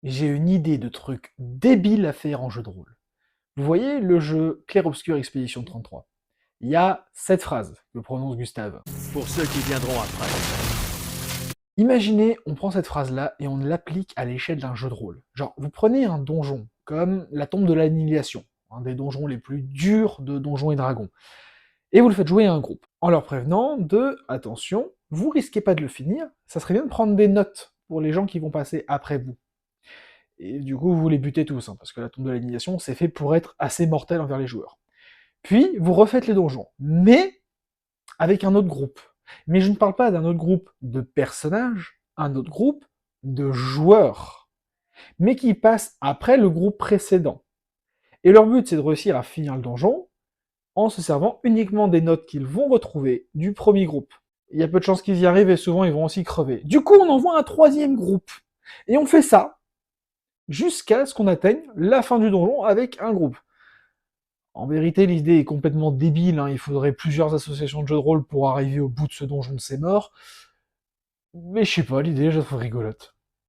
J'ai une idée de truc débile à faire en jeu de rôle. Vous voyez le jeu Clair-Obscur Expédition 33? Il y a cette phrase que prononce Gustave. Pour ceux qui viendront après. Imaginez, on prend cette phrase-là et on l'applique à l'échelle d'un jeu de rôle. Genre, vous prenez un donjon, comme la tombe de l'annihilation, un des donjons les plus durs de Donjons et Dragons, et vous le faites jouer à un groupe, en leur prévenant de attention, vous risquez pas de le finir, ça serait bien de prendre des notes pour les gens qui vont passer après vous. Et du coup, vous les butez tous, hein, parce que la tombe de l'annihilation, c'est fait pour être assez mortel envers les joueurs. Puis, vous refaites les donjons, mais avec un autre groupe. Mais je ne parle pas d'un autre groupe de personnages, un autre groupe de joueurs, mais qui passent après le groupe précédent. Et leur but, c'est de réussir à finir le donjon en se servant uniquement des notes qu'ils vont retrouver du premier groupe. Il y a peu de chances qu'ils y arrivent et souvent ils vont aussi crever. Du coup, on envoie un troisième groupe. Et on fait ça jusqu'à ce qu'on atteigne la fin du donjon avec un groupe. En vérité, l'idée est complètement débile, hein. Il faudrait plusieurs associations de jeux de rôle pour arriver au bout de ce donjon de ces morts. Mais je sais pas, l'idée, je la trouve rigolote.